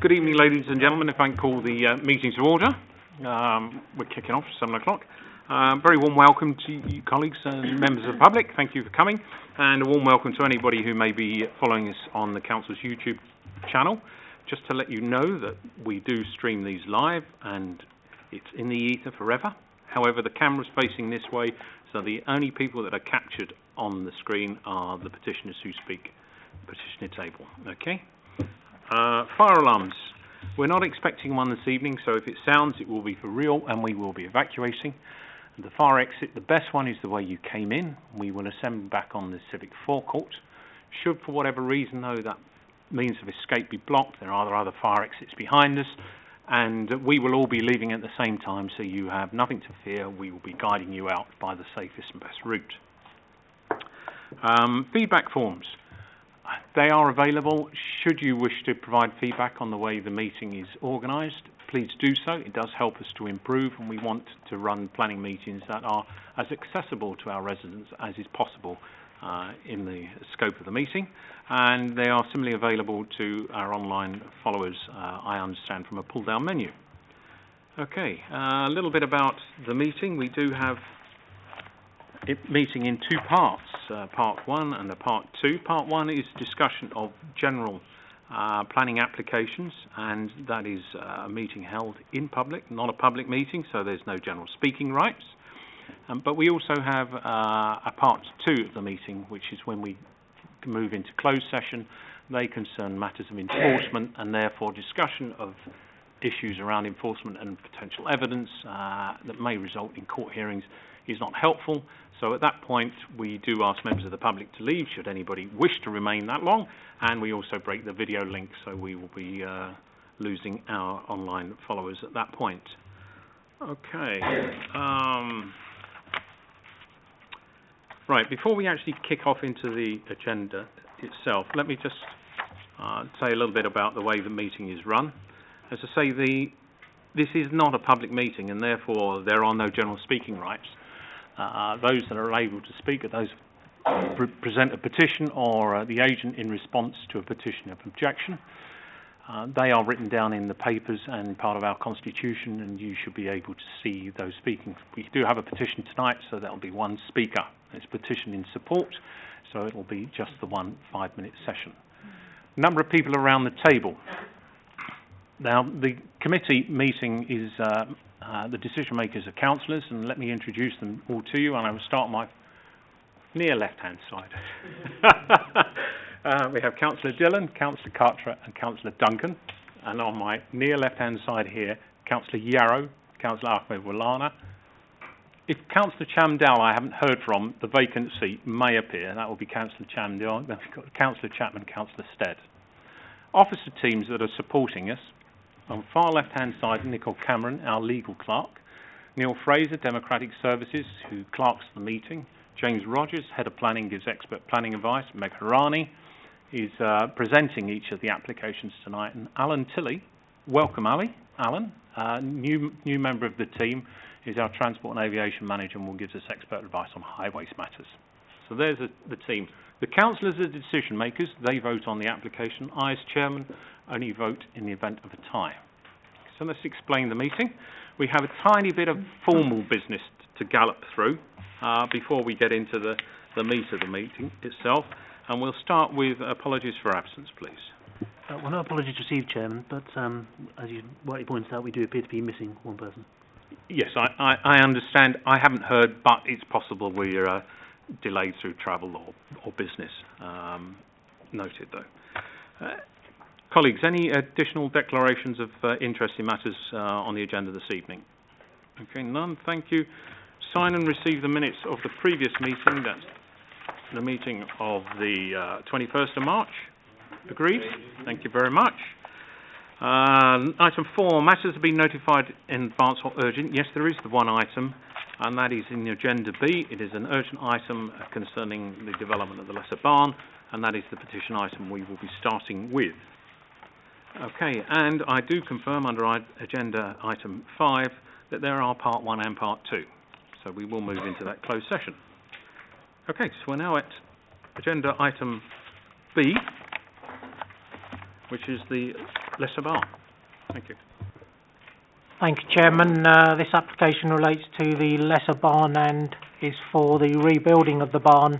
Good evening, ladies and gentlemen. If I can call the meeting to order. We're kicking off at 7 o'clock. Very warm welcome to you colleagues and members of the public. Thank you for coming. And a warm welcome to anybody who may be following us on the Council's YouTube channel. Just to let you know that we do stream these live and it's in the ether forever. However, the camera's facing this way, so the only people that are captured on the screen are the petitioners who speak at the petitioner table. Okay? Fire alarms. We're not expecting one this evening, so if it sounds, it will be for real, and we will be evacuating. The fire exit, the best one is the way you came in. We will assemble back on the civic forecourt. Should, for whatever reason, though, that means of escape be blocked, there are other fire exits behind us, and we will all be leaving at the same time, so you have nothing to fear. We will be guiding you out by the safest and best route. Feedback forms. They are available. Should you wish to provide feedback on the way the meeting is organised, please do so. It does help us to improve, and we want to run planning meetings that are as accessible to our residents as is possible in the scope of the meeting. And they are similarly available to our online followers, I understand, from a pull-down menu. Okay, a little bit about the meeting. We do have it meeting in two parts, part one and part two. Part one is discussion of general planning applications, and that is a meeting held in public, not a public meeting, so there's no general speaking rights. But we also have a part two of the meeting, which is when we move into closed session. They concern matters of enforcement, and therefore discussion of issues around enforcement and potential evidence that may result in court hearings is not helpful. So at that point, we do ask members of the public to leave, should anybody wish to remain that long, and we also break the video link, so we will be losing our online followers at that point. Okay. Right, before we actually kick off into the agenda itself, let me just say a little bit about the way the meeting is run. As I say, this is not a public meeting, and therefore there are no general speaking rights. Those that are able to speak are those who present a petition or the agent in response to a petition of objection. They are written down in the papers and part of our constitution, and you should be able to see those speaking. We do have a petition tonight, so there will be one speaker. It's petition in support, so it will be just the 1 5-minute session. Number of people around the table. Now, the committee meeting is the decision makers are councillors, and let me introduce them all to you, and I will start on my near left-hand side. We have Councillor Dillon, Councillor Carteret and Councillor Duncan, and on my near left-hand side here, Councillor Yarrow, Councillor Ahmed Wallana. If Councillor Chamdell I haven't heard from, the vacant seat may appear, and that will be Councillor Chamdell. Then we've got Councillor Chapman, Councillor Stead. Officer teams that are supporting us. On far left-hand side, Nicole Cameron, our legal clerk. Neil Fraser, Democratic Services, who clerks the meeting. James Rogers, Head of Planning, gives expert planning advice. Meg Harani is presenting each of the applications tonight. And Alan Tilley, welcome Alan, new member of the team, is our Transport and Aviation Manager and will give us expert advice on highways matters. So there's the team. The councillors are the decision makers. They vote on the application. I, as chairman, only vote in the event of a tie. So let's explain the meeting. We have a tiny bit of formal business to gallop through before we get into the meat of the meeting itself. And we'll start with apologies for absence, please. Well, no apologies received, Chairman, but as you rightly pointed out, we do appear to be missing one person. Yes, I understand. I haven't heard, but it's possible we're delayed through travel or business. Noted, though. Colleagues, any additional declarations of interest in matters on the agenda this evening? Okay, none. Thank you. Sign and receive the minutes of the previous meeting. That's the meeting of the 21st of March. Agreed? Thank you very much. Item 4, matters have been notified in advance or urgent. Yes, there is the one item, and that is in the Agenda B. It is an urgent item concerning the development of the Lesser Barn, and that is the petition item we will be starting with. Okay, and I do confirm under Agenda Item 5 that there are Part 1 and Part 2, so we will move into that closed session. Okay, so we're now at Agenda Item B, which is the Lesser Barn. Thank you. Thank you, Chairman. This application relates to the Lesser Barn and is for the rebuilding of the barn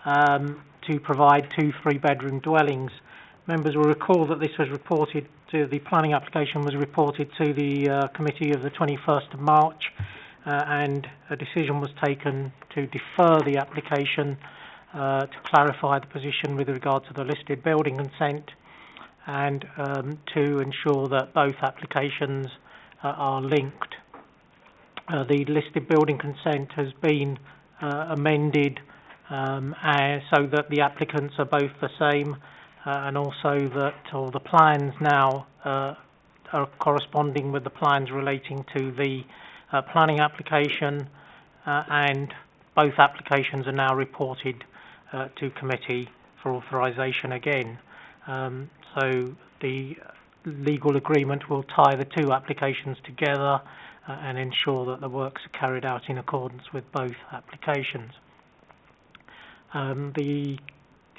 to provide 2 3-bedroom dwellings. Members will recall that this was reported to, the planning application was reported to the committee of the 21st of March and a decision was taken to defer the application to clarify the position with regard to the listed building consent and to ensure that both applications are linked. The listed building consent has been amended so that the applicants are both the same and also that all the plans now are corresponding with the plans relating to the planning application and both applications are now reported to committee for authorisation again. So the legal agreement will tie the 2 applications together and ensure that the works are carried out in accordance with both applications. The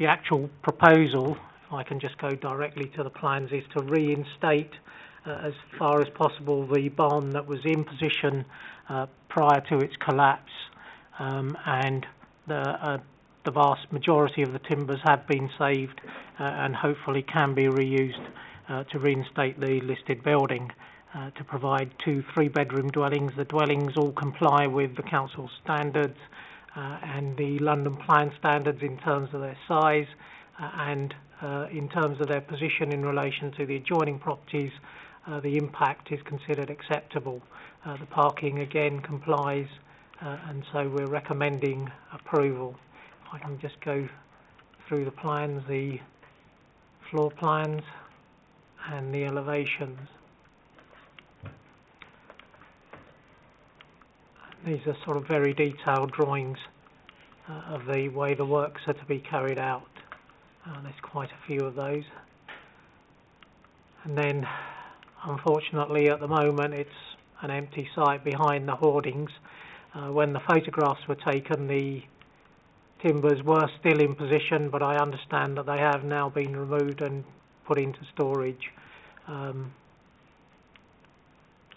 actual proposal, if I can just go directly to the plans, is to reinstate as far as possible the barn that was in position prior to its collapse and the vast majority of the timbers have been saved and hopefully can be reused to reinstate the listed building to provide 2 3-bedroom dwellings. The dwellings all comply with the council standards and the London Plan standards in terms of their size and in terms of their position in relation to the adjoining properties. The impact is considered acceptable. The parking again complies and so we're recommending approval. If I can just go through the plans, the floor plans and the elevations. These are sort of very detailed drawings of the way the works are to be carried out. There's quite a few of those. And then, unfortunately, at the moment, it's an empty site behind the hoardings. When the photographs were taken, the timbers were still in position, but I understand that they have now been removed and put into storage.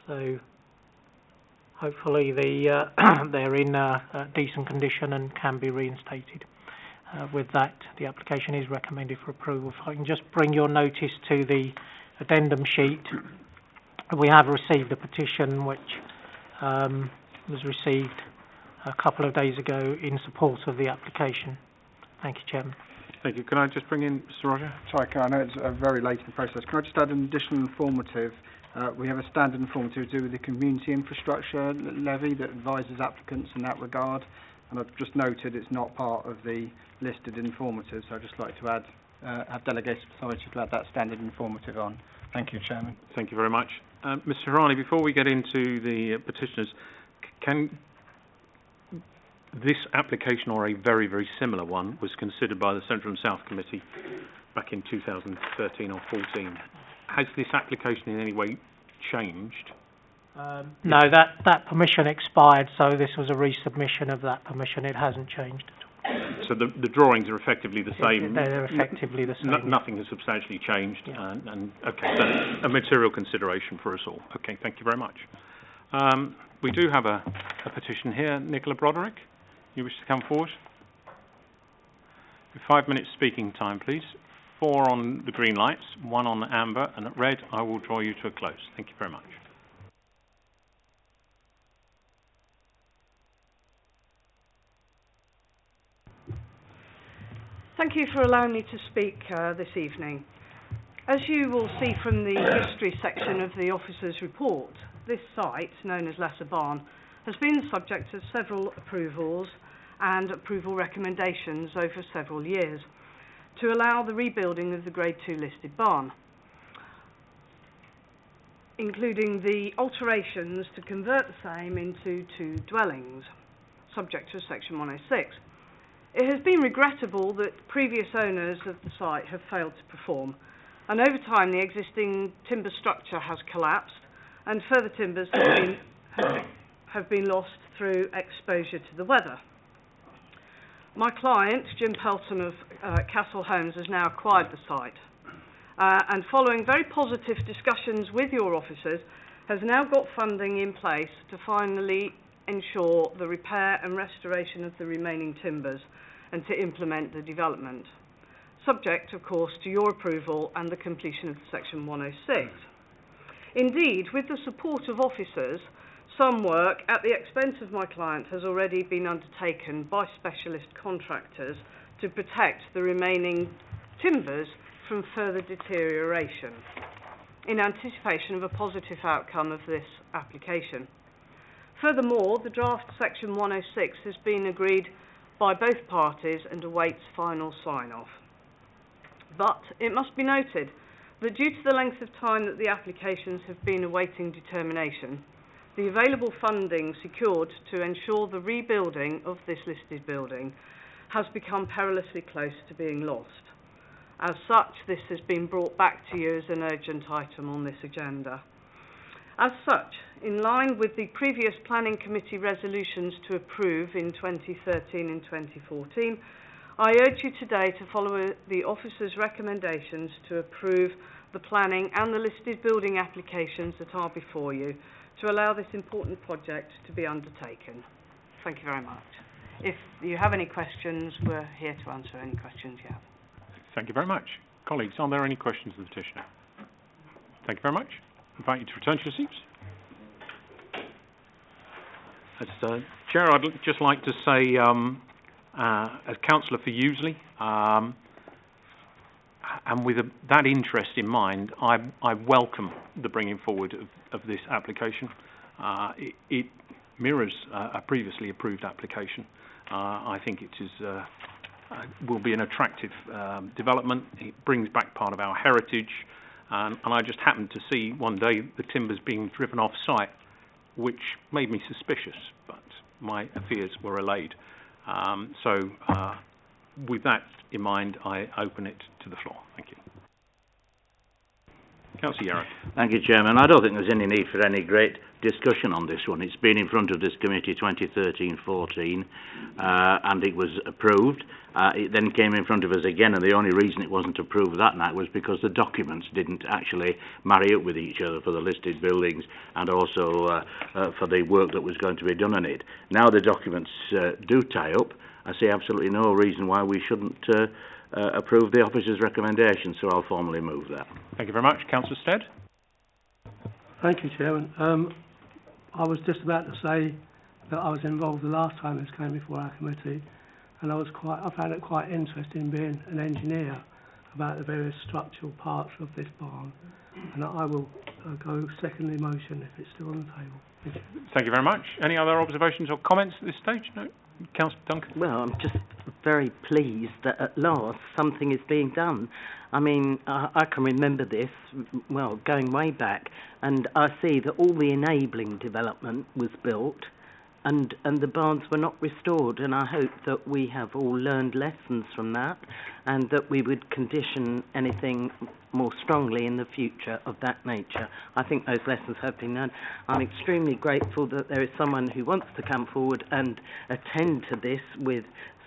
So hopefully they're in decent condition and can be reinstated. With that, the application is recommended for approval. If I can just bring your notice to the addendum sheet. We have received a petition which was received a couple of days ago in support of the application. Thank you, Chairman. Thank you. Can I just bring in Mr. Roger? Sorry, I know it's very late in the process. Can I just add an additional informative? We have a standard informative to do with the community infrastructure levy that advises applicants in that regard. And I've just noted it's not part of the listed informative, so I'd just like to add, have delegated authority to add that standard informative on. Thank you, Chairman. Thank you very much. Mr. Harani, before we get into the petitioners, can this application or a very, very similar one was considered by the Central and South Committee back in 2013 or 14. Has this application in any way changed? No, that permission expired, so this was a resubmission of that permission. It hasn't changed at all. So the drawings are effectively the same? They're effectively the same. Nothing has substantially changed? Yeah. And okay, so a material consideration for us all. Okay, thank you very much. We do have a petition here. Nicola Broderick, you wish to come forward? 5 minutes speaking time, please. 4 on the green lights, 1 on the amber, and at red, I will draw you to a close. Thank you very much. Thank you for allowing me to speak this evening. As you will see from the history section of the officer's report, this site, known as Lesser Barn, has been the subject of several approvals and approval recommendations over several years to allow the rebuilding of the Grade 2 listed barn, including the alterations to convert the same into 2 dwellings, subject to Section 106. It has been regrettable that previous owners of the site have failed to perform, and over time the existing timber structure has collapsed and further timbers have been lost through exposure to the weather. My client, Jim Pelton of Castle Homes, has now acquired the site, and following very positive discussions with your officers, has now got funding in place to finally ensure the repair and restoration of the remaining timbers and to implement the development, subject, of course, to your approval and the completion of Section 106. Indeed, with the support of officers, some work at the expense of my client has already been undertaken by specialist contractors to protect the remaining timbers from further deterioration in anticipation of a positive outcome of this application. Furthermore, the draft Section 106 has been agreed by both parties and awaits final sign-off. But it must be noted that due to the length of time that the applications have been awaiting determination, the available funding secured to ensure the rebuilding of this listed building has become perilously close to being lost. As such, this has been brought back to you as an urgent item on this agenda. As such, in line with the previous Planning Committee resolutions to approve in 2013 and 2014, I urge you today to follow the officers' recommendations to approve the planning and the listed building applications that are before you to allow this important project to be undertaken. Thank you very much. If you have any questions, we're here to answer any questions you have. Thank you very much. Colleagues, are there any questions of the petitioner? Thank you very much. I invite you to return to your seats. As Chair, I'd just like to say, as Councillor for Useley, and with that interest in mind, I welcome the bringing forward of this application. It mirrors a previously approved application. I think it is will be an attractive development. It brings back part of our heritage, and I just happened to see one day the timbers being driven off site, which made me suspicious, but my fears were allayed. So with that in mind, I open it to the floor. Thank you. Councillor Yarrow. Thank you, Chairman. I don't think there's any need for any great discussion on this one. It's been in front of this committee 2013-14 and it was approved. It then came in front of us again, and the only reason it wasn't approved that night was because the documents didn't actually marry up with each other for the listed buildings and also for the work that was going to be done on it. Now the documents do tie up. I see absolutely no reason why we shouldn't approve the officer's recommendation, so I'll formally move that. Thank you very much. Councillor Stead. Thank you, Chairman. I was just about to say that I was involved the last time this came before our committee, and I found it quite interesting being an engineer about the various structural parts of this barn, and I will go second the motion if it's still on the table. Thank you. Thank you very much. Any other observations or comments at this stage? No? Councillor Duncan. Well, I'm just very pleased that at last something is being done. I mean, I can remember this, well, going way back, and I see that all the enabling development was built and the barns were not restored, and I hope that we have all learned lessons from that and that we would condition anything more strongly in the future of that nature. I think those lessons have been learned. I'm extremely grateful that there is someone who wants to come forward and attend to this with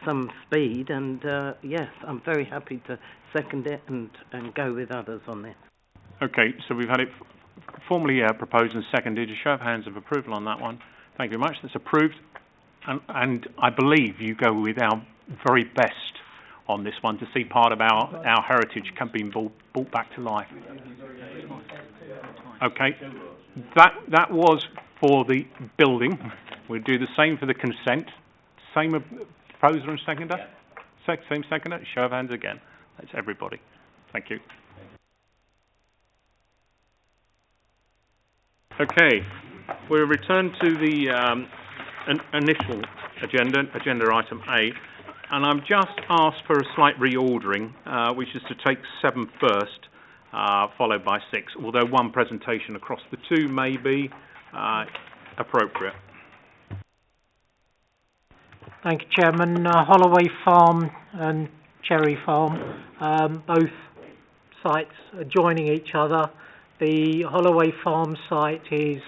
some speed, and yes, I'm very happy to second it and go with others on this. Okay, so we've had it formally proposed and seconded. A show of hands of approval on that one. Thank you very much. That's approved. And I believe you go with our very best on this one to see part of our heritage being brought back to life. Okay. That was for the building. We'll do the same for the consent. Same proposer and seconder? Same seconder? Show of hands again. That's everybody. Thank you. Okay. We'll return to the initial agenda item A, and I've just asked for a slight reordering, which is to take 7 first, followed by 6, although one presentation across the two may be appropriate. Thank you, Chairman. Holloway Farm and Cherry Farm, both sites adjoining each other. The Holloway Farm site is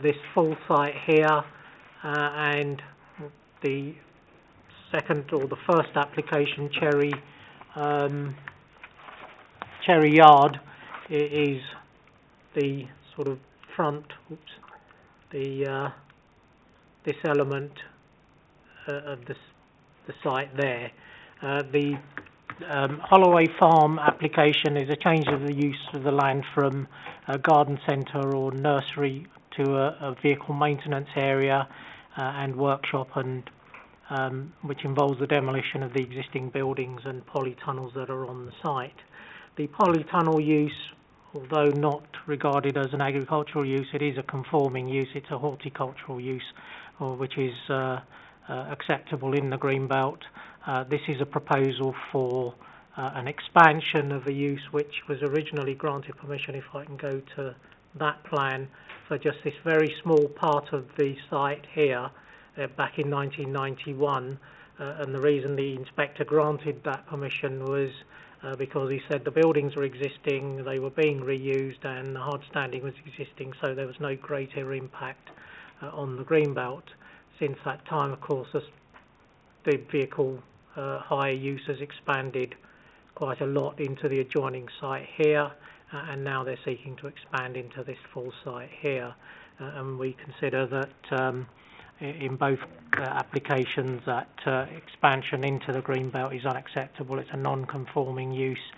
this full site here, and the second or the first application, Cherry, Cherry Yard is the sort of front, this element of the site there. The Holloway Farm application is a change of the use of the land from a garden centre or nursery to a vehicle maintenance area and workshop, and which involves the demolition of the existing buildings and polytunnels that are on the site. The polytunnel use, although not regarded as an agricultural use, it is a conforming use. It's a horticultural use, which is acceptable in the Greenbelt. This is a proposal for an expansion of the use which was originally granted permission, if I can go to that plan, for just this very small part of the site here back in 1991. And the reason the inspector granted that permission was because he said the buildings were existing, they were being reused, and the hard standing was existing, so there was no greater impact on the Greenbelt. Since that time, of course, the vehicle hire use has expanded quite a lot into the adjoining site here, and now they're seeking to expand into this full site here. And we consider that in both applications that expansion into the Greenbelt is unacceptable. It's a non-conforming use.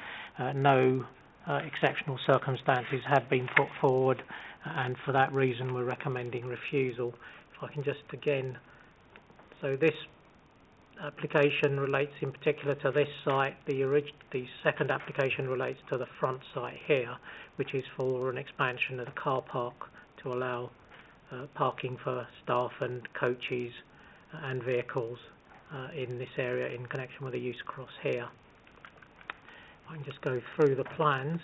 No exceptional circumstances have been put forward, and for that reason we're recommending refusal. If I can just again, so this application relates in particular to this site. The second application relates to the front site here, which is for an expansion of the car park to allow parking for staff and coaches and vehicles in this area in connection with the use across here. I can just go through the plans.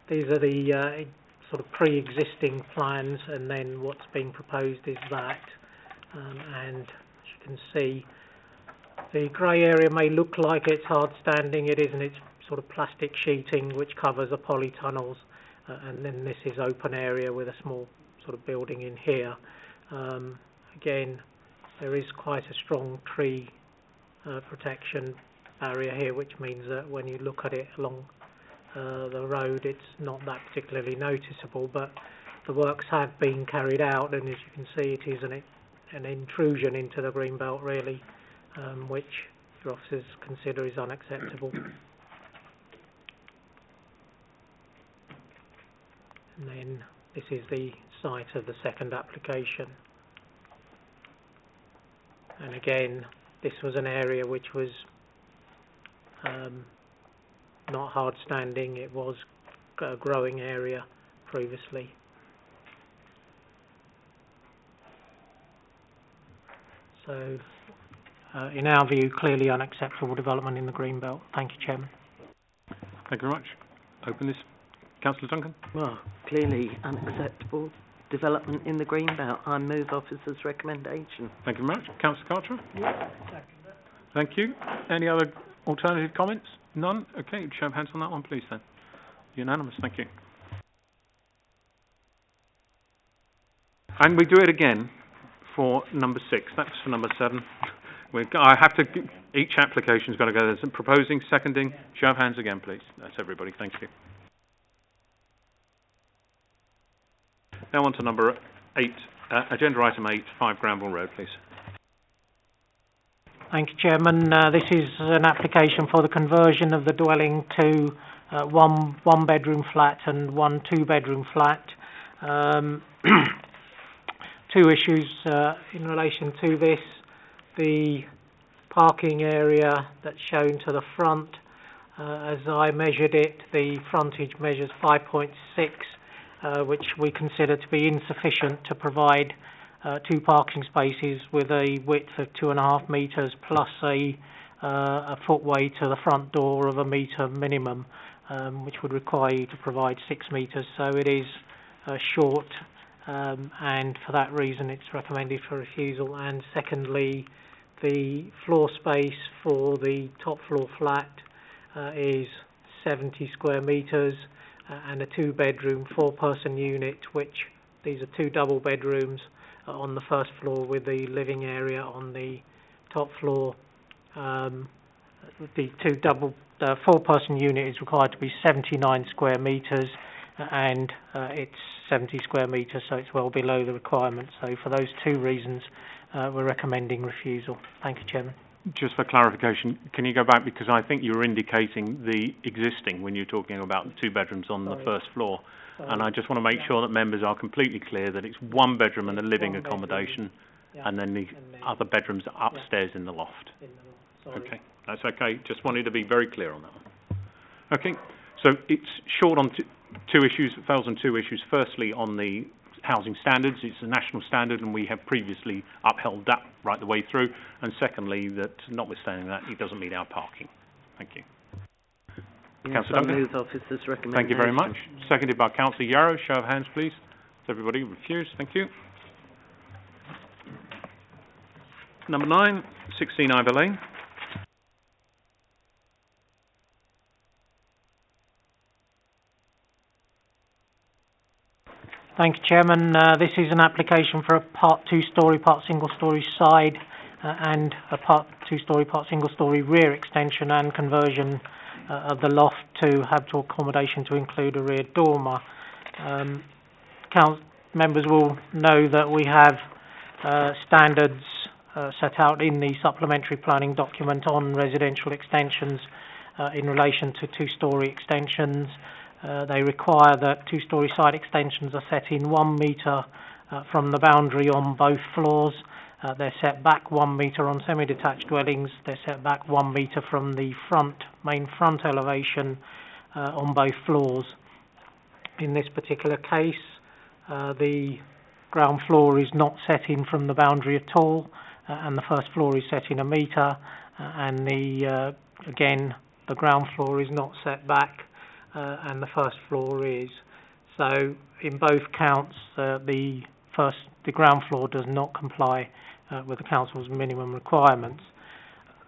These are the sort of pre-existing plans, and then what's being proposed is that. And as you can see, the grey area may look like it's hard standing. It isn't. It's sort of plastic sheeting which covers the polytunnels. And then this is open area with a small sort of building in here. Again, there is quite a strong tree protection barrier here, which means that when you look at it along the road, it's not that particularly noticeable, but the works have been carried out, and as you can see, it is an intrusion into the Greenbelt, really, which your officers consider is unacceptable. And then this is the site of the second application. And again, this was an area which was not hard standing. It was a growing area previously. So, in our view, clearly unacceptable development in the Greenbelt. Thank you, Chairman. Thank you very much. Open this. Councillor Duncan? Well, clearly unacceptable development in the Greenbelt. I move officer's recommendation. Thank you very much. Councillor Carter? Yeah. Thank you. Any other alternative comments? None? Okay, show of hands on that one, please, then. Unanimous, thank you. And we do it again for number 6. That's for number 7. I have to, each application's got to go. There's some proposing, seconding. Show of hands again, please. That's everybody. Thank you. Now on to number 8, agenda item 8, 5 Granville Road, please. Thank you, Chairman. This is an application for the conversion of the dwelling to one bedroom flat and 1 2-bedroom flat. 2 issues in relation to this. The parking area that's shown to the front, as I measured it, the frontage measures 5.6, which we consider to be insufficient to provide 2 parking spaces with a width of 2.5 metres plus a footway to the front door of 1 metre minimum, which would require you to provide 6 metres. So it is short, and for that reason it's recommended for refusal. And secondly, the floor space for the top floor flat is 70 square metres and a 2-bedroom 4-person unit, which these are 2 double bedrooms on the first floor with the living area on the top floor. The 2 double four-person unit is required to be 79 square metres, and it's 70 square metres, so it's well below the requirement. So for those two reasons, we're recommending refusal. Thank you, Chairman. Just for clarification, can you go back, because I think you were indicating the existing when you're talking about the two bedrooms on the first floor, and I just want to make sure that members are completely clear that it's one bedroom and a living accommodation, and then the other bedrooms are upstairs in the loft. Okay, that's okay. Just wanted to be very clear on that one. Okay, so it's short on two issues. It fails on two issues. Firstly, on the housing standards, it's a national standard, and we have previously upheld that right the way through. And secondly, that notwithstanding that, it doesn't meet our parking. Thank you. Yes, Councillor I Duncan. move officer's recommendation. Thank you very much. Seconded by Councillor Yarrow. Show of hands, please. Does everybody refuse? Thank you. Number 9, 16 Ivor Lane. Thank you, Chairman. This is an application for a part two-storey, part single-storey side and a part two-storey, part single-storey rear extension and conversion of the loft to habitable accommodation to include a rear dormer. Members will know that we have standards set out in the supplementary planning document on residential extensions in relation to two-storey extensions. They require that two-storey side extensions are set in 1 metre from the boundary on both floors. They're set back 1 metre on semi-detached dwellings. They're set back 1 metre from the main front elevation on both floors. In this particular case, the ground floor is not set in from the boundary at all, and the first floor is set in 1 metre, and again, the ground floor is not set back, and the first floor is. So in both counts, the ground floor does not comply with the council's minimum requirements.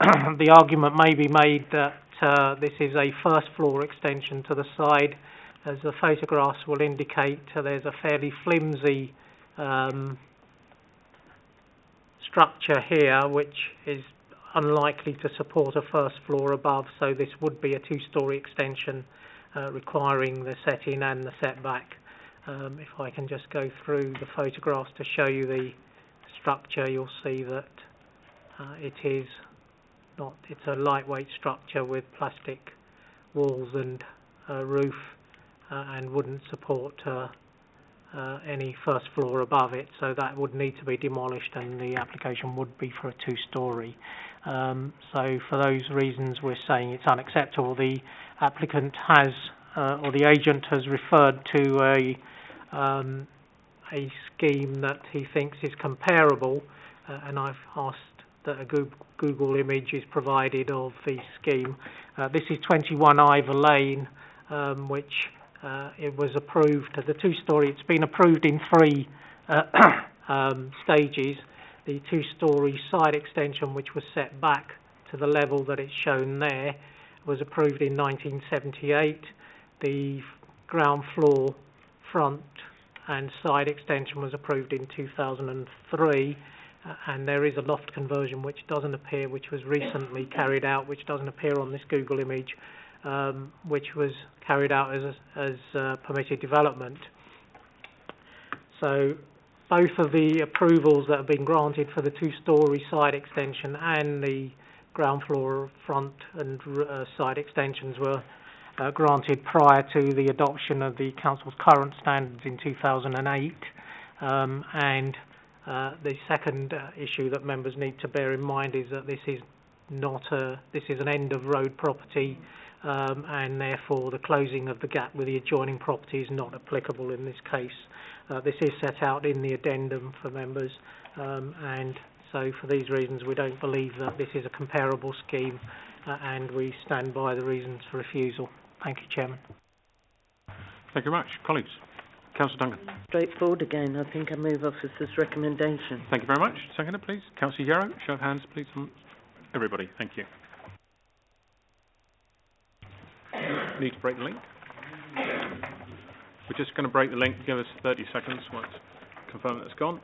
The argument may be made that this is a first floor extension to the side. As the photographs will indicate, there's a fairly flimsy structure here which is unlikely to support a first floor above, so this would be a two-storey extension requiring the set-in and the setback. If I can just go through the photographs to show you the structure, you'll see that it's a lightweight structure with plastic walls and roof, and wouldn't support any first floor above it, so that would need to be demolished, and the application would be for a two-storey. So for those reasons, we're saying it's unacceptable. The applicant has, or the agent has referred to a scheme that he thinks is comparable, and I've asked that a Google image is provided of the scheme. This is 21 Ivor Lane, which it was approved as a two-storey. It's been approved in 3 stages. The two-storey side extension, which was set back to the level that it's shown there, was approved in 1978. The ground floor front and side extension was approved in 2003, and there is a loft conversion which doesn't appear, which was recently carried out, which doesn't appear on this Google image, which was carried out as permitted development. So both of the approvals that have been granted for the two-storey side extension and the ground floor front and side extensions were granted prior to the adoption of the council's current standards in 2008. And the second issue that members need to bear in mind is that this is an end of road property, and therefore the closing of the gap with the adjoining property is not applicable in this case. This is set out in the addendum for members, and so for these reasons we don't believe that this is a comparable scheme, and we stand by the reasons for refusal. Thank you, Chairman. Thank you very much. Colleagues. Councillor Duncan. Straightforward again. I think I move officer's recommendation. Thank you very much. Seconder, please. Councillor Yarrow. Show of hands, please, from everybody. Thank you. Need to break the link. We're just going to break the link. Give us 30 seconds once confirm that it's gone.